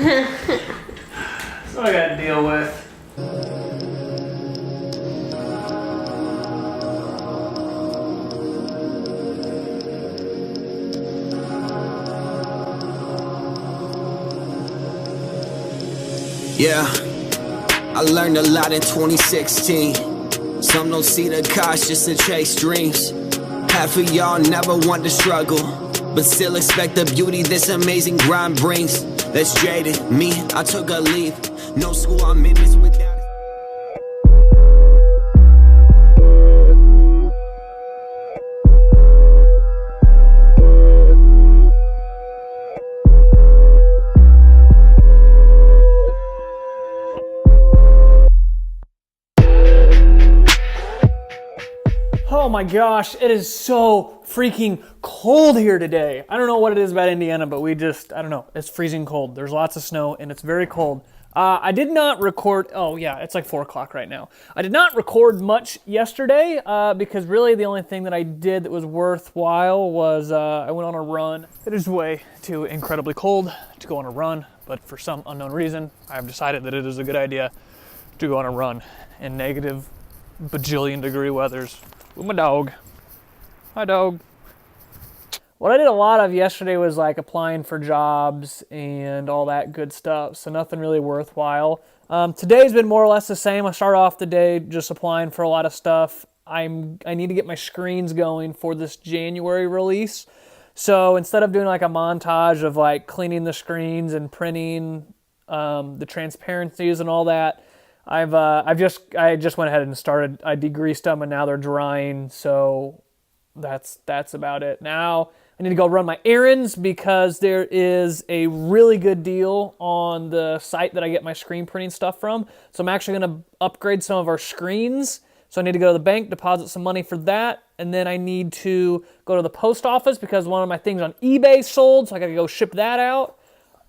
That's what I gotta deal with. Yeah, I learned a lot in 2016. Some don't see the cost just to chase dreams. Half of y'all never want to struggle, but still expect the beauty this amazing grind brings. That's jaded. Me, I took a leap. No school, I'm in this without it. Oh my gosh, it is so freaking cold here today. I don't know what it is about Indiana, but I don't know, it's freezing cold. There's lots of snow and it's very cold. I did not record, oh yeah, it's like 4 o'clock right now. I did not record much yesterday because really the only thing that I did that was worthwhile was I went on a run. It is way too incredibly cold to go on a run, but for some unknown reason, I have decided that it is a good idea to go on a run in negative bajillion degree weathers. With my dog. Hi, dog. What I did a lot of yesterday was like applying for jobs and all that good stuff, so nothing really worthwhile. Today's been more or less the same. I started off the day just applying for a lot of stuff. I need to get my screens going for this January release. So instead of doing like a montage of like cleaning the screens and printing the transparencies and all that, I just went ahead and started. I degreased them and now they're drying. So that's about it. Now I need to go run my errands because there is a really good deal on the site that I get my screen printing stuff from. So I'm actually going to upgrade some of our screens. So I need to go to the bank, deposit some money for that. And then I need to go to the post office because one of my things on eBay sold. So I got to go ship that out.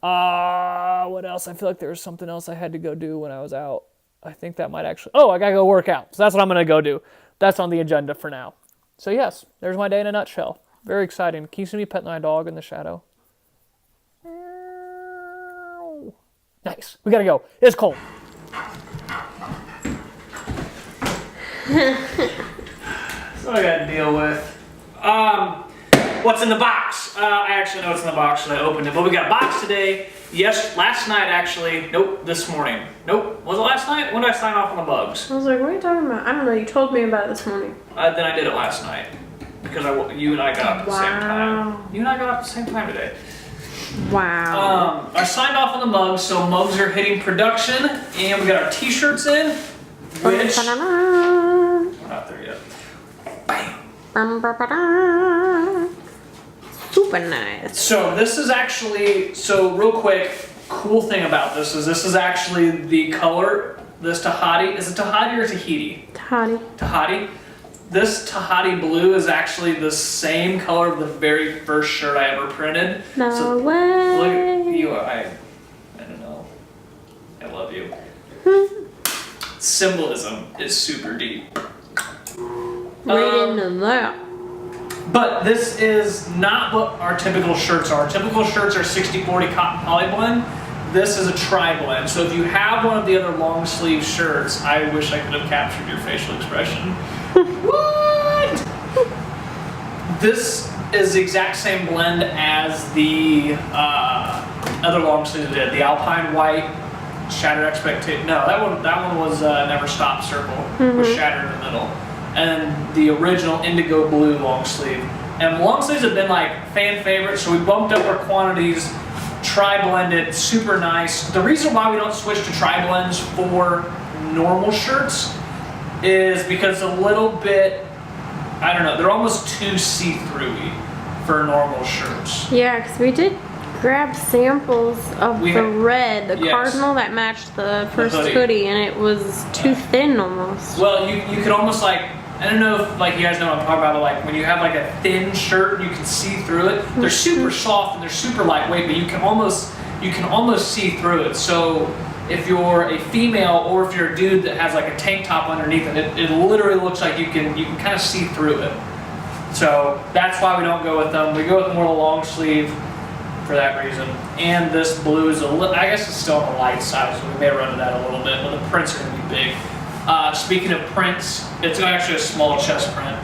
What else? I feel like there was something else I had to go do when I was out. I think that might actually... Oh, I gotta go work out. So that's what I'm gonna go do. That's on the agenda for now. So yes, there's my day in a nutshell. Very exciting. Can you see me petting my dog in the shadow? Nice. We gotta go. It's cold. That's what I gotta deal with. What's in the box? I actually know what's in the box because I opened it. But we got a box today. Yes, last night actually. Nope, this morning. Nope, was it last night? When did I sign off on the bugs? I was like, what are you talking about? I don't know, you told me about it this morning. Then I did it last night. Because you and I got up at the same time. You and I got up at the same time today. Wow. I signed off on the mugs, so mugs are hitting production. And we got our t-shirts in. Which... We're not there yet. Bam. Super nice. So this is actually, real quick, cool thing about this is actually the color, this Tahiti, is it Tahiti or Tahiti? Tahiti. Tahiti. This Tahiti blue is actually the same color of the very first shirt I ever printed. No way. Look at you, I don't know. I love you. Symbolism is super deep. Read into that. But this is not what our typical shirts are. Our typical shirts are 60-40 cotton poly blend. This is a tri-blend. So if you have one of the other long sleeve shirts, I wish I could have captured your facial expression. What? This is the exact same blend as the other long sleeves we did. The Alpine White, Shattered Expectation. No, that one was Never Stop Circle. Was shattered in the middle. And the original indigo blue long sleeve. And long sleeves have been like fan favorites, so we bumped up our quantities, tri-blended, super nice. The reason why we don't switch to tri-blends for normal shirts is because a little bit, I don't know, they're almost too see-through-y for normal shirts. Yeah, because we did grab samples of the red, the cardinal that matched the first hoodie, and it was too thin almost. Well, you could almost like, I don't know if like you guys know what I'm talking about, but like when you have like a thin shirt and you can see through it, they're super soft and they're super lightweight, but you can almost see through it. So if you're a female or if you're a dude that has like a tank top underneath it, it literally looks like you can kind of see through it. So that's why we don't go with them. We go with more of the long sleeve for that reason. And this blue is I guess it's still on the light side, so we may run to that a little bit, but the prints are gonna be big. Speaking of prints, it's actually a small chest print.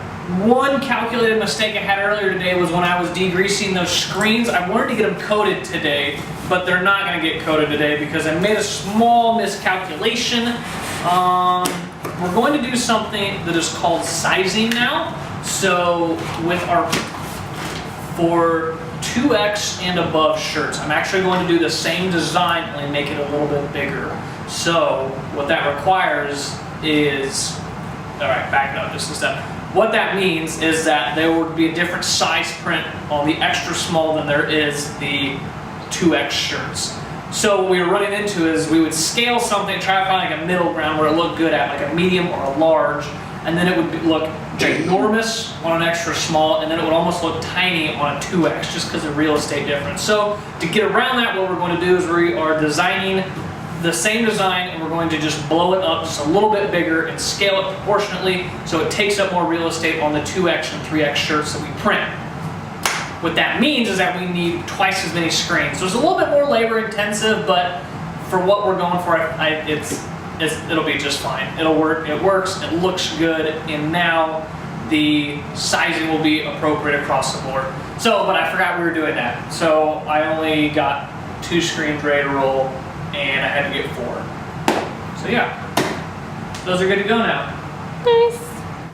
One calculated mistake I had earlier today was when I was degreasing those screens. I wanted to get them coated today, but they're not gonna get coated today because I made a small miscalculation. We're going to do something that is called sizing now. So for 2X and above shirts, I'm actually going to do the same design, only make it a little bit bigger. So what that requires is, all right, back it up just a step. What that means is that there would be a different size print on the extra small than there is the 2X shirts. So what we were running into is we would scale something, try to find like a middle ground where it looked good at, like a medium or a large, and then it would look ginormous on an extra small, and then it would almost look tiny on a 2X just because of real estate difference. So to get around that, what we're going to do is we are designing the same design, and we're going to just blow it up just a little bit bigger and scale it proportionately so it takes up more real estate on the 2X and 3X shirts that we print. What that means is that we need twice as many screens. So it's a little bit more labor intensive, but for what we're going for, it'll be just fine. It'll work, it works, it looks good, and now the sizing will be appropriate across the board. So, but I forgot we were doing that. So I only got 2 screens ready to roll, and I had to get 4. So yeah, those are good to go now. Nice.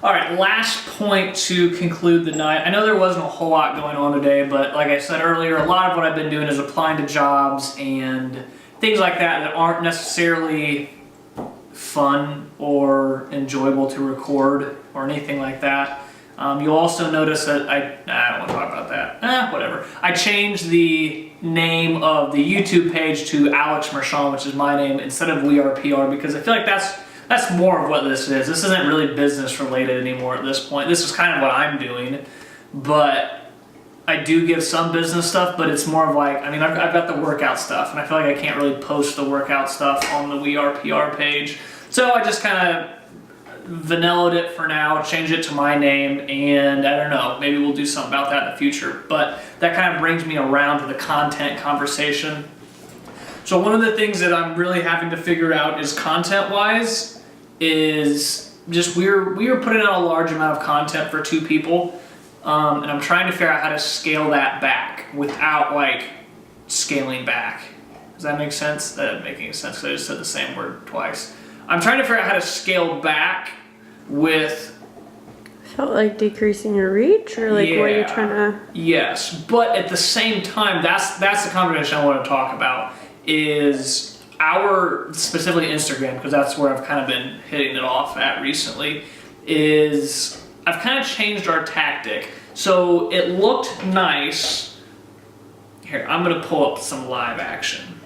All right, last point to conclude the night. I know there wasn't a whole lot going on today, but like I said earlier, a lot of what I've been doing is applying to jobs and things like that aren't necessarily fun or enjoyable to record or anything like that. You'll also notice that I don't want to talk about that. Whatever. I changed the name of the YouTube page to Alex Mershon, which is my name, instead of WeArePR, because I feel like that's more of what this is. This isn't really business related anymore at this point. This is kind of what I'm doing, but I do give some business stuff, but it's more of like, I mean, I've got the workout stuff, and I feel like I can't really post the workout stuff on the WeArePR page. So I just kind of vanillaed it for now, changed it to my name, and I don't know, maybe we'll do something about that in the future. But that kind of brings me around to the content conversation. So one of the things that I'm really having to figure out is content-wise is just we are putting out a large amount of content for 2 people, and I'm trying to figure out how to scale that back without like scaling back. Does that make sense? That doesn't make any sense because I just said the same word twice. I'm trying to figure out how to scale back with... Felt like decreasing your reach, or like what you're trying to... Yes, but at the same time, that's the conversation I want to talk about, is our, specifically Instagram, because that's where I've kind of been hitting it off at recently, is I've kind of changed our tactic. So it looked nice. Here, I'm going to pull up some live action.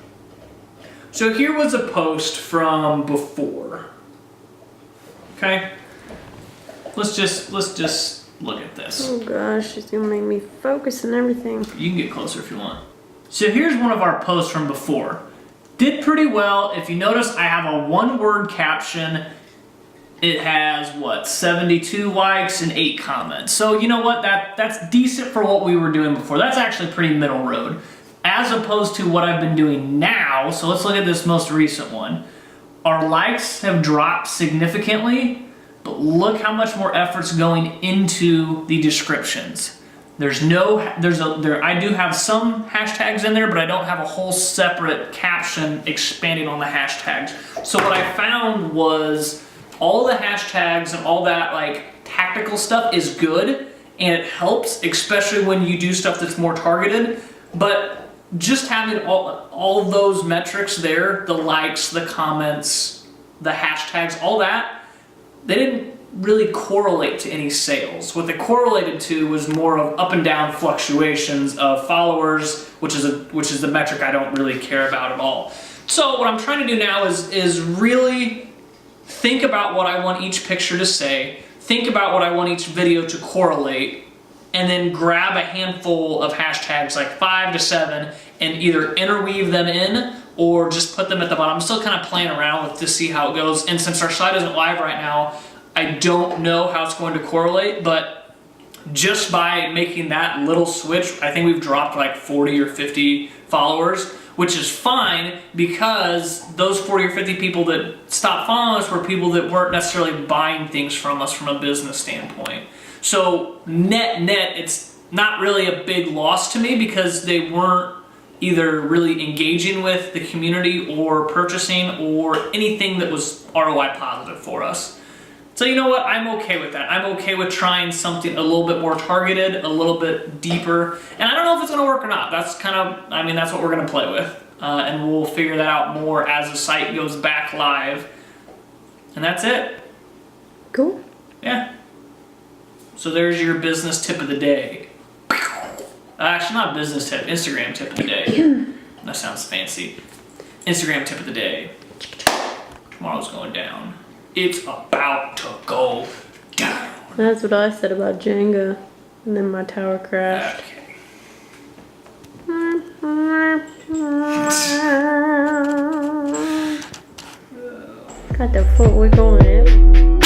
So here was a post from before. Okay? Let's just look at this. Oh gosh, it's gonna make me focus and everything. You can get closer if you want. So here's one of our posts from before. Did pretty well. If you notice, I have a 1-word caption. It has, what, 72 likes and 8 comments. So you know what, that's decent for what we were doing before. That's actually pretty middle road. As opposed to what I've been doing now, so let's look at this most recent one. Our likes have dropped significantly, but look how much more effort's going into the descriptions. I do have some hashtags in there, but I don't have a whole separate caption expanding on the hashtags. So what I found was all the hashtags and all that like tactical stuff is good, and it helps, especially when you do stuff that's more targeted, but just having all of those metrics there, the likes, the comments, the hashtags, all that, they didn't really correlate to any sales. What they correlated to was more of up and down fluctuations of followers, which is the metric I don't really care about at all. So what I'm trying to do now is really think about what I want each picture to say, think about what I want each video to correlate, and then grab a handful of hashtags, like 5 to 7, and either interweave them in or just put them at the bottom. I'm still kind of playing around with to see how it goes, and since our site isn't live right now, I don't know how it's going to correlate, but just by making that little switch, I think we've dropped like 40 or 50 followers, which is fine because those 40 or 50 people that stopped following us were people that weren't necessarily buying things from us from a business standpoint. So net, it's not really a big loss to me because they weren't either really engaging with the community or purchasing or anything that was ROI positive for us. So you know what, I'm okay with that. I'm okay with trying something a little bit more targeted, a little bit deeper, and I don't know if it's gonna work or not. That's kind of, I mean, that's what we're gonna play with. And we'll figure that out more as the site goes back live. And that's it. Cool. Yeah. So there's your business tip of the day. Actually, not business tip, Instagram tip of the day. That sounds fancy. Instagram tip of the day. Tomorrow's going down. It's about to go down. That's what I said about Jenga. And then my tower crashed. Okay. Got the foot, we're going in.